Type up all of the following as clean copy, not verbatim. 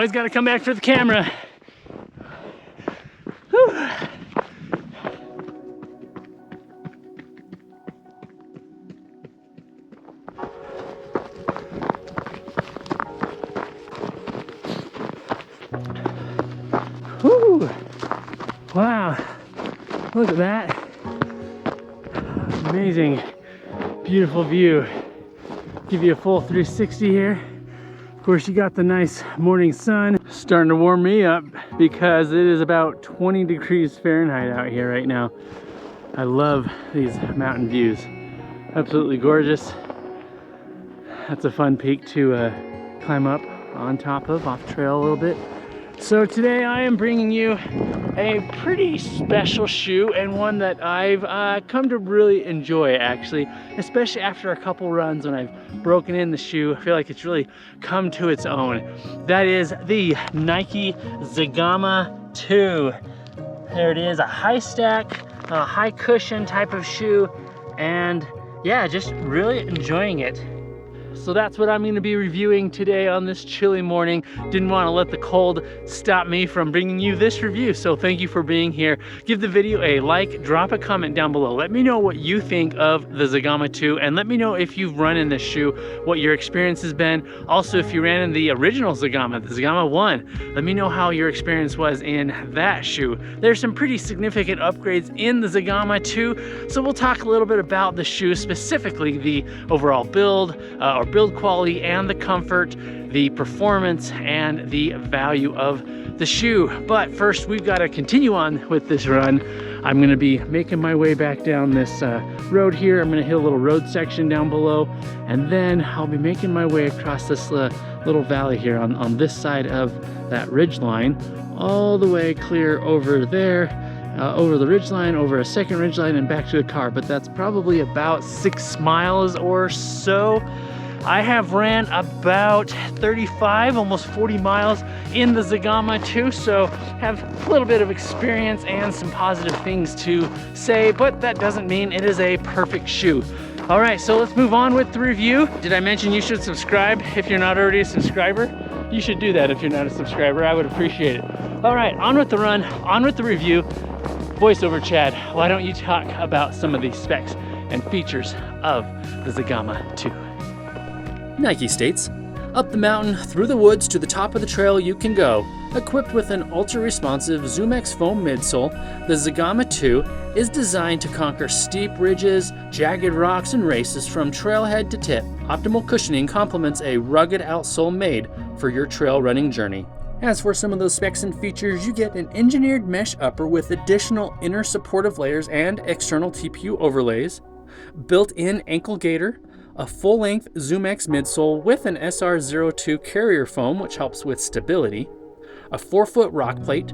Always got to come back for the camera. Whew. Whew. Wow, look at that. Amazing, beautiful view. Give you a full 360 here. Of course, you got the nice morning sun starting to warm me up because it is about 20 degrees Fahrenheit out here right now. I love these mountain views. Absolutely gorgeous. That's a fun peak to climb up on top of, off trail a little bit. So today I am bringing you a pretty special shoe, and one that I've come to really enjoy, actually, especially after a couple runs when I've broken in the shoe. I feel like it's really come to its own. That is the Nike Zegama 2. There it is, a high stack, a high cushion type of shoe, and yeah, just really enjoying it. So that's what I'm going to be reviewing today on this chilly morning. Didn't want to let the cold stop me from bringing you this review, so thank you for being here. Give the video a like, drop a comment down below. Let me know what you think of the Zegama 2, and let me know if you've run in this shoe, what your experience has been. Also, if you ran in the original Zegama, the Zegama 1, let me know how your experience was in that shoe. There's some pretty significant upgrades in the Zegama 2, so we'll talk a little bit about the shoe, specifically the overall build, or build quality, and the comfort, the performance, and the value of the shoe. But first, we've got to continue on with this run. I'm going to be making my way back down this road here. I'm going to hit a little road section down below, and then I'll be making my way across this little valley here on this side of that ridge line, all the way clear over there, over the ridge line, over a second ridge line, and back to the car. But that's probably about 6 miles or so. I have ran about 35, almost 40 miles in the Zegama 2, so have a little bit of experience and some positive things to say, but that doesn't mean it is a perfect shoe. All right, so let's move on with the review. Did I mention you should subscribe if you're not already a subscriber? You should do that if you're not a subscriber. I would appreciate it. All right, on with the run, on with the review. Voiceover Chad, why don't you talk about some of these specs and features of the Zegama 2? Nike states, "Up the mountain, through the woods, to the top of the trail you can go." Equipped with an ultra-responsive ZoomX foam midsole, the Zegama 2 is designed to conquer steep ridges, jagged rocks, and races from trailhead to tip. Optimal cushioning complements a rugged outsole made for your trail running journey. As for some of those specs and features, you get an engineered mesh upper with additional inner supportive layers and external TPU overlays, built-in ankle gaiter, a full-length ZoomX midsole with an SR02 carrier foam, which helps with stability, a 4-foot rock plate,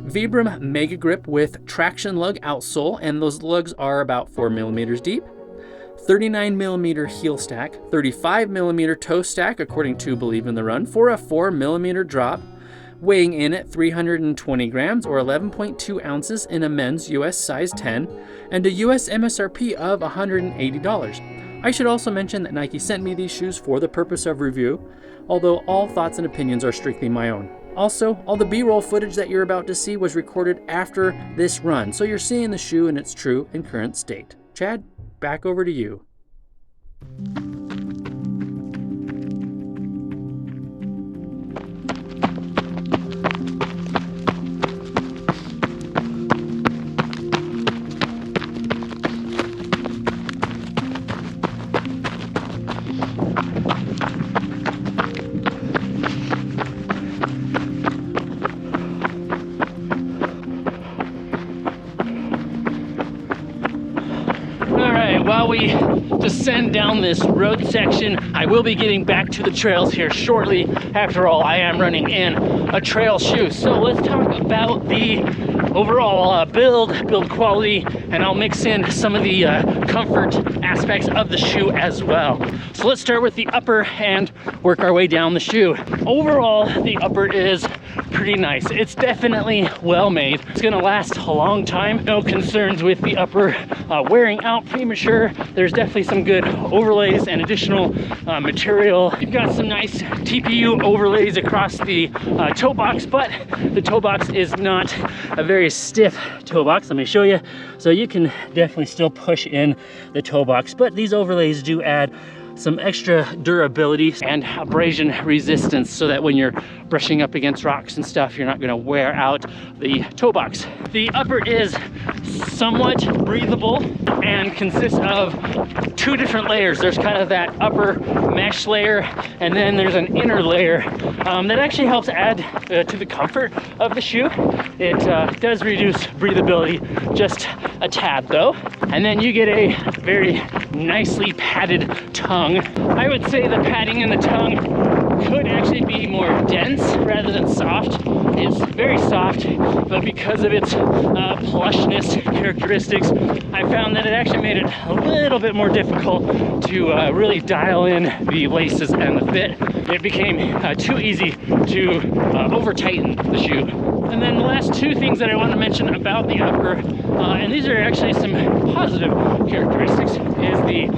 Vibram Mega Grip with traction lug outsole, and those lugs are about 4 millimeters deep, 39 millimeter heel stack, 35 millimeter toe stack according to Believe in the Run, for a 4 millimeter drop, weighing in at 320 grams or 11.2 ounces in a men's US size 10, and a US MSRP of $180. I should also mention that Nike sent me these shoes for the purpose of review, although all thoughts and opinions are strictly my own. Also, all the B-roll footage that you're about to see was recorded after this run, so you're seeing the shoe in its true and current state. Chad, back over to you. While we descend down this road section, I will be getting back to the trails here shortly. After all, I am running in a trail shoe. So let's talk about the overall build quality, and I'll mix in some of the comfort aspects of the shoe as well. So let's start with the upper and work our way down the shoe. Overall, the upper is pretty nice. It's definitely well made. It's gonna last a long time. No concerns with the upper wearing out premature. There's definitely some good overlays and additional material. You've got some nice TPU overlays across the toe box, but the toe box is not a very stiff toe box. Let me show you. So you can definitely still push in the toe box, but these overlays do add some extra durability and abrasion resistance so that when you're brushing up against rocks and stuff, you're not going to wear out the toe box. The upper is somewhat breathable and consists of two different layers. There's kind of that upper mesh layer, and then there's an inner layer that actually helps add to the comfort of the shoe. It does reduce breathability just a tad though. And then you get a very nicely padded tongue. I would say the padding in the tongue could actually be more dense rather than soft. It's very soft, but because of its plushness characteristics, I found that it actually made it a little bit more difficult to really dial in the laces and the fit. It became too easy to over tighten the shoe. And then the last two things that I want to mention about the upper, and these are actually some positive characteristics, is the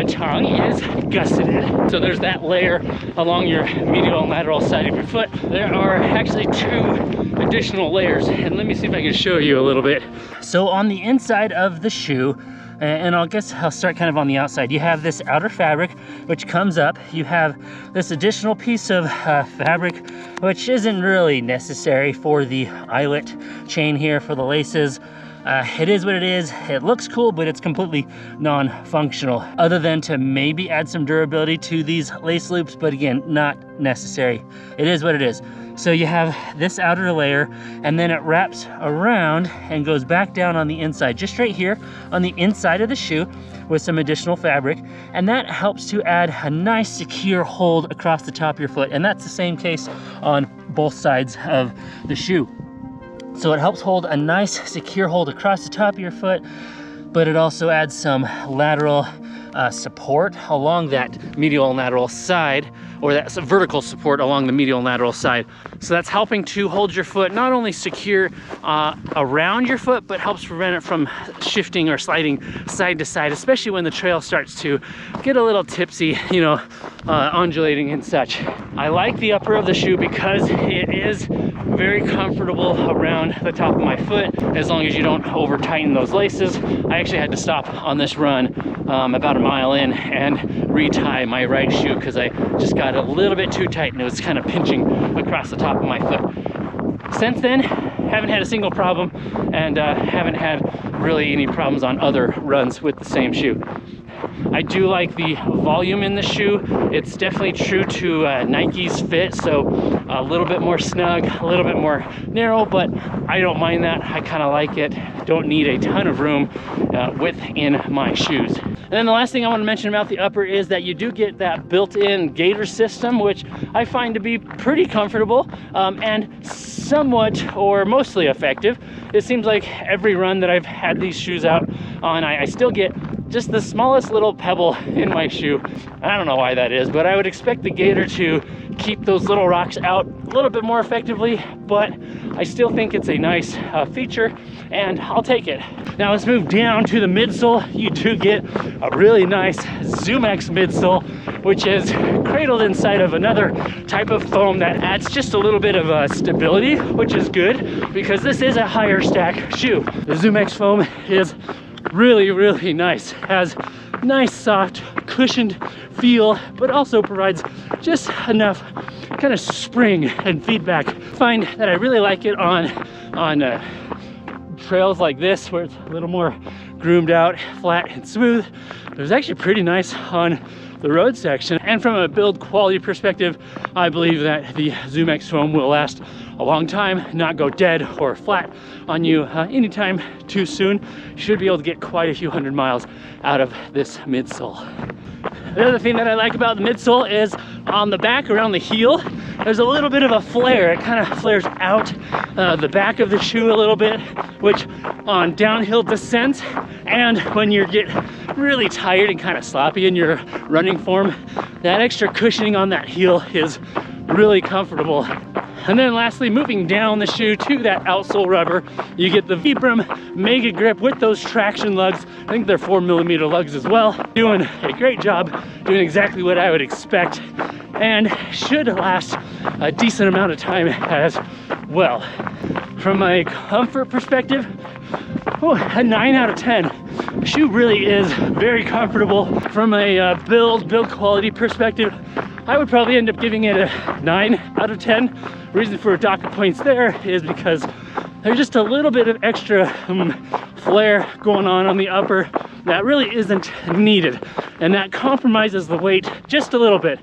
tongue is gusseted. So there's that layer along your medial and lateral side of your foot. There are actually two additional layers, and let me see if I can show you a little bit. So on the inside of the shoe, and I'll start kind of on the outside. You have this outer fabric, which comes up. You have this additional piece of fabric, which isn't really necessary for the eyelet chain here for the laces. It is what it is. It looks cool, but it's completely non-functional, other than to maybe add some durability to these lace loops, but again, not necessary. It is what it is. So you have this outer layer, and then it wraps around and goes back down on the inside, just right here on the inside of the shoe with some additional fabric. And that helps to add a nice secure hold across the top of your foot. And that's the same case on both sides of the shoe. So it helps hold a nice secure hold across the top of your foot, but it also adds some lateral support along that medial and lateral side, or that's a vertical support along the medial and lateral side. So that's helping to hold your foot not only secure around your foot, but helps prevent it from shifting or sliding side to side, especially when the trail starts to get a little tipsy, you know, undulating and such. I like the upper of the shoe because it is very comfortable around the top of my foot, as long as you don't over tighten those laces. I actually had to stop on this run about a mile in and retie my right shoe because I just got a little bit too tight and it was kind of pinching across the top of my foot. Since then, haven't had a single problem, and haven't had really any problems on other runs with the same shoe. I do like the volume in the shoe. It's definitely true to Nike's fit, so a little bit more snug, a little bit more narrow, but I don't mind that. I kind of like it. Don't need a ton of room within my shoes. And then the last thing I want to mention about the upper is that you do get that built-in gaiter system, which I find to be pretty comfortable and somewhat or mostly effective. It seems like every run that I've had these shoes out on, I still get just the smallest little pebble in my shoe. I don't know why that is, but I would expect the gaiter to keep those little rocks out a little bit more effectively, but I still think it's a nice feature, and I'll take it. Now let's move down to the midsole. You do get a really nice ZoomX midsole, which is cradled inside of another type of foam that adds just a little bit of stability, which is good because this is a higher stack shoe. The ZoomX foam is really, really nice. Has nice, soft, cushioned feel, but also provides just enough kind of spring and feedback. I find that I really like it on trails like this, where it's a little more groomed out, flat and smooth. It was actually pretty nice on the road section. And from a build quality perspective, I believe that the ZoomX foam will last a long time, not go dead or flat on you anytime too soon. You should be able to get quite a few hundred miles out of this midsole. The other thing that I like about the midsole is on the back around the heel, there's a little bit of a flare. It kind of flares out the back of the shoe a little bit, which on downhill descents and when you get really tired and kind of sloppy in your running form, that extra cushioning on that heel is really comfortable. And then lastly, moving down the shoe to that outsole rubber, you get the Vibram Mega Grip with those traction lugs. I think they're 4mm lugs as well. Doing a great job, doing exactly what I would expect, and should last a decent amount of time as well. From a comfort perspective, a 9 out of 10. The shoe really is very comfortable. From a build quality perspective, I would probably end up giving it a 9 out of 10. Reason for docket points there is because there's just a little bit of extra flare going on the upper that really isn't needed, and that compromises the weight just a little bit.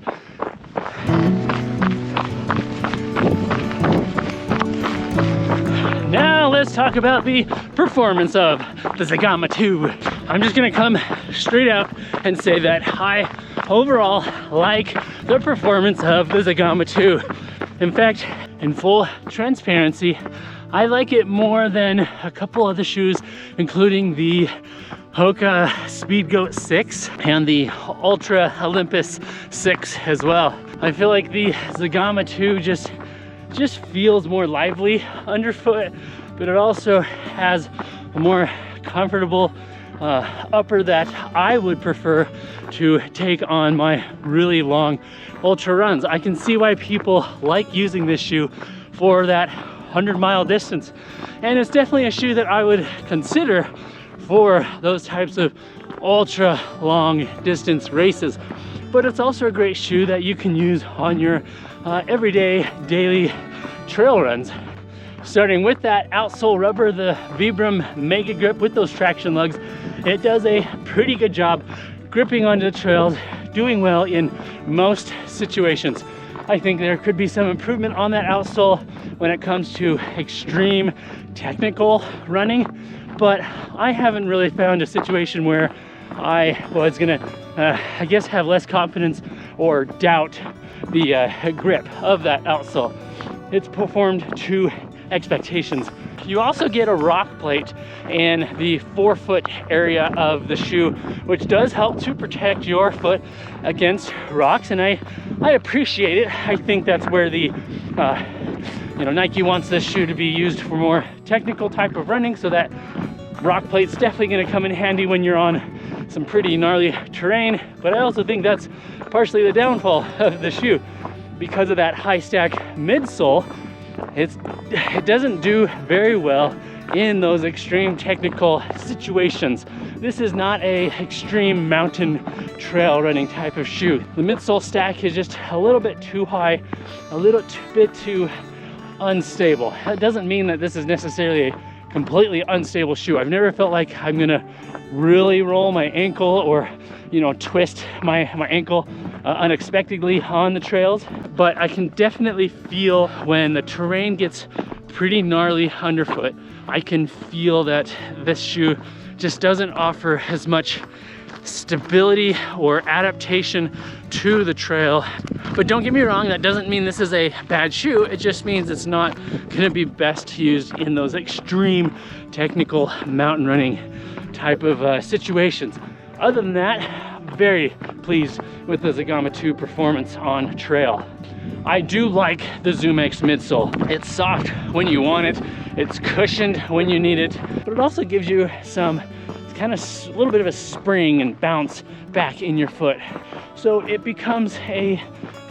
Now let's talk about the performance of the Zegama 2. I'm just gonna come straight out and say that I overall like the performance of the Zegama 2. In fact, in full transparency, I like it more than a couple of the shoes, including the Hoka Speedgoat 6 and the Ultra Olympus 6 as well. I feel like the Zegama 2 just feels more lively underfoot, but it also has a more comfortable upper that I would prefer to take on my really long ultra runs. I can see why people like using this shoe for that 100-mile distance, and it's definitely a shoe that I would consider for those types of ultra long distance races. But it's also a great shoe that you can use on your everyday daily trail runs. Starting with that outsole rubber, the Vibram Mega Grip with those traction lugs, it does a pretty good job gripping onto the trails, doing well in most situations. I think there could be some improvement on that outsole when it comes to extreme technical running, but I haven't really found a situation where I was gonna, I guess, have less confidence or doubt the grip of that outsole. It's performed to expectations. You also get a rock plate in the forefoot area of the shoe, which does help to protect your foot against rocks, and I appreciate it. I think that's where the Nike wants this shoe to be used for more technical type of running, so that rock plate's definitely going to come in handy when you're on some pretty gnarly terrain. But I also think that's partially the downfall of the shoe. Because of that high stack midsole, it doesn't do very well in those extreme technical situations. This is not a extreme mountain trail running type of shoe. The midsole stack is just a little bit too high, a little bit too unstable. That doesn't mean that this is necessarily a completely unstable shoe. I've never felt like I'm gonna really roll my ankle or twist my ankle unexpectedly on the trails, but I can definitely feel when the terrain gets pretty gnarly underfoot. I can feel that this shoe just doesn't offer as much stability or adaptation to the trail. But don't get me wrong, that doesn't mean this is a bad shoe. It just means it's not gonna be best used in those extreme technical mountain running type of situations. Other than that, very pleased with the Zegama 2 performance on trail. I do like the ZoomX midsole. It's soft when you want it, it's cushioned when you need it, but it also gives you some kind of a little bit of a spring and bounce back in your foot. So it becomes a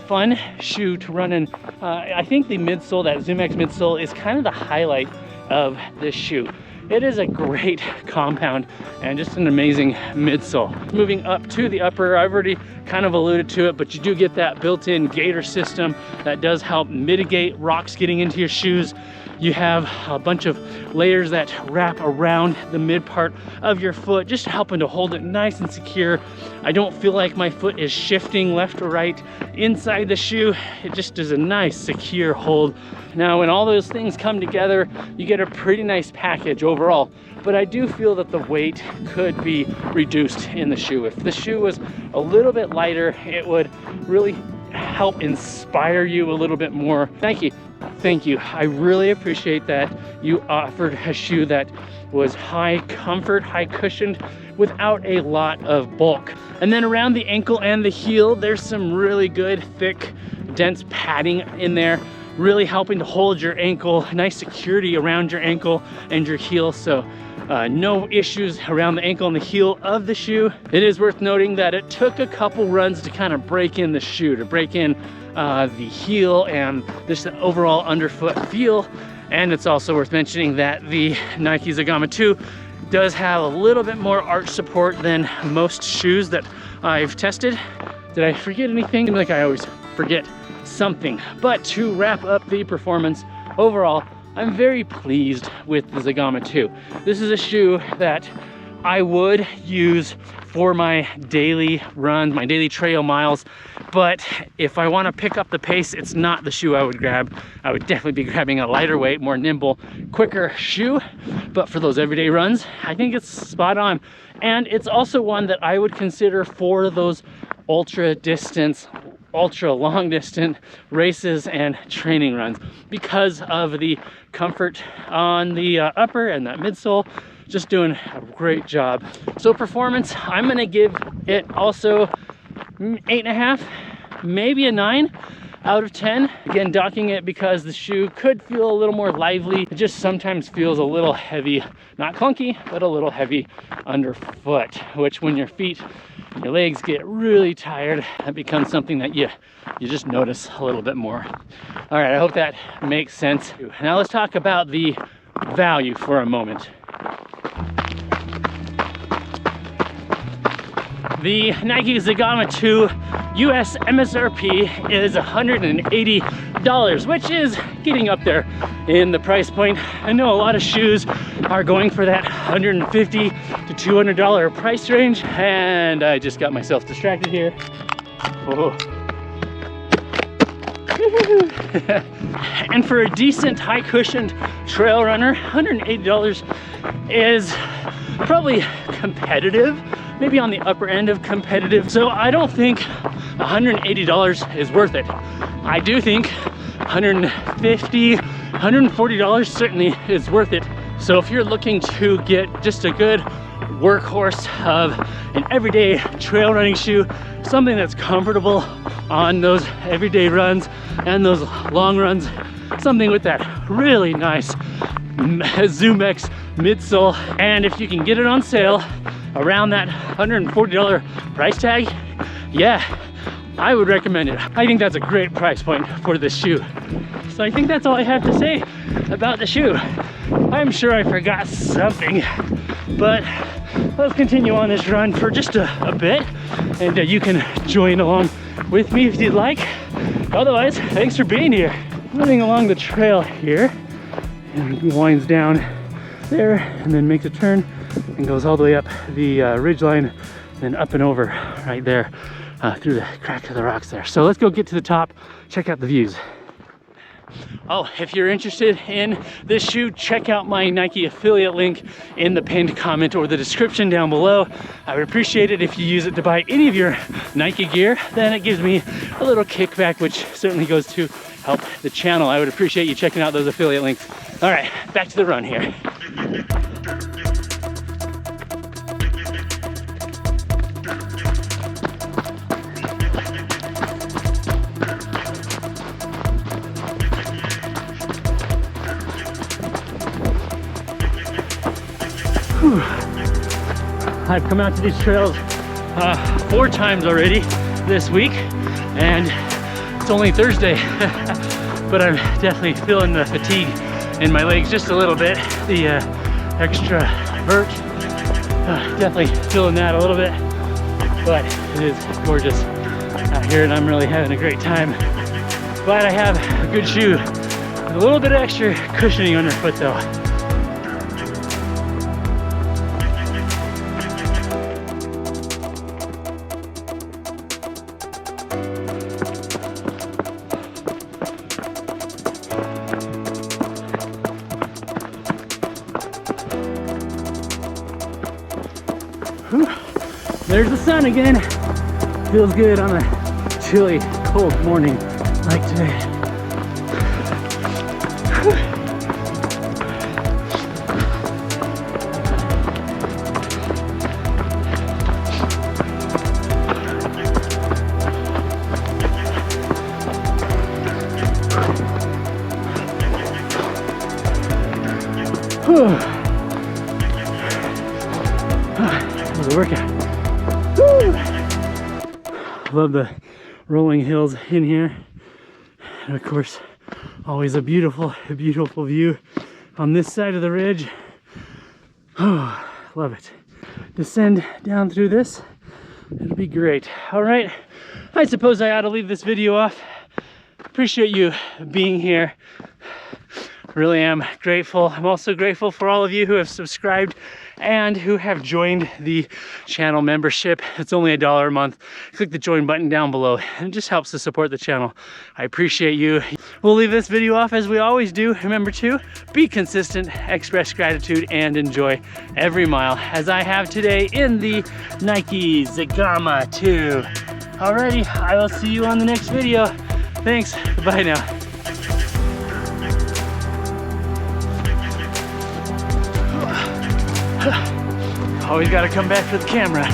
fun shoe to run in. I think the midsole, that ZoomX midsole, is kind of the highlight of this shoe. It is a great compound and just an amazing midsole. Moving up to the upper, I've already kind of alluded to it, but you do get that built-in gaiter system that does help mitigate rocks getting into your shoes. You have a bunch of layers that wrap around the mid part of your foot, just helping to hold it nice and secure. I don't feel like my foot is shifting left or right inside the shoe. It just is a nice, secure hold. Now, when all those things come together, you get a pretty nice package overall. But I do feel that the weight could be reduced in the shoe. If the shoe was a little bit lighter, it would really help inspire you a little bit more. Thank you. I really appreciate that you offered a shoe that was high comfort, high cushioned, without a lot of bulk. And then around the ankle and the heel, there's some really good, thick, dense padding in there. really helping to hold your ankle, nice security around your ankle and your heel, so no issues around the ankle and the heel of the shoe. It is worth noting that it took a couple runs to kind of break in the shoe, to break in the heel and just the overall underfoot feel. And it's also worth mentioning that the Nike Zegama 2 does have a little bit more arch support than most shoes that I've tested. Did I forget anything? Like I always forget something. But to wrap up the performance, overall, I'm very pleased with the Zegama 2. This is a shoe that I would use for my daily runs, my daily trail miles. But if I want to pick up the pace, it's not the shoe I would grab. I would definitely be grabbing a lighter weight, more nimble, quicker shoe. But for those everyday runs, I think it's spot on. And it's also one that I would consider for those ultra long distance races and training runs, because of the comfort on the upper and that midsole. Just doing a great job. So performance, I'm gonna give it also 8.5, maybe a 9 out of 10. Again, docking it because the shoe could feel a little more lively. It just sometimes feels a little heavy, not clunky, but a little heavy underfoot, which when your feet, your legs get really tired, that becomes something that you just notice a little bit more. All right, I hope that makes sense. Now let's talk about the value for a moment. The Nike Zegama 2 US MSRP is $180, which is getting up there in the price point. I know a lot of shoes are going for that $150 to $200 price range, and I just got myself distracted here. Oh. And for a decent high cushioned trail runner, $180 is probably competitive, maybe on the upper end of competitive. So I don't think $180 is worth it. I do think $150, $140 certainly is worth it. So if you're looking to get just a good workhorse of an everyday trail running shoe, something that's comfortable on those everyday runs and those long runs, something with that really nice ZoomX midsole, and if you can get it on sale around that $140 price tag, yeah, I would recommend it. I think that's a great price point for this shoe. So I think that's all I have to say about the shoe. I'm sure I forgot something, but let's continue on this run for just a bit, and you can join along with me if you'd like. Otherwise, thanks for being here. Running along the trail here, and it winds down there and then makes a turn and goes all the way up the ridge line, then up and over right there through the crack of the rocks there. So let's go get to the top, check out the views. Oh, if you're interested in this shoe, check out my Nike affiliate link in the pinned comment or the description down below. I would appreciate it if you use it to buy any of your Nike gear. Then it gives me a little kickback, which certainly goes to help the channel. I would appreciate you checking out those affiliate links. All right, back to the run here. I've come out to these trails 4 times already this week, and it's only Thursday, but I'm definitely feeling the fatigue in my legs just a little bit, the extra vert, definitely feeling that a little bit, but it is gorgeous out here and I'm really having a great time. Glad I have a good shoe with a little bit of extra cushioning underfoot though. There's the sun again. Feels good on a chilly, cold morning like today. That was a workout. Woo. Love the rolling hills in here. And of course, always a beautiful view on this side of the ridge. Oh, love it. Descend down through this. It'll be great. All right, I suppose I ought to leave this video off. Appreciate you being here. Really am grateful. I'm also grateful for all of you who have subscribed and who have joined the channel membership. It's only $1 a month. Click the join button down below and it just helps to support the channel. I appreciate you. We'll leave this video off as we always do. Remember to be consistent, express gratitude, and enjoy every mile as I have today in the Nike Zegama 2. Alrighty, I will see you on the next video. Thanks, bye now. Always gotta come back for the camera.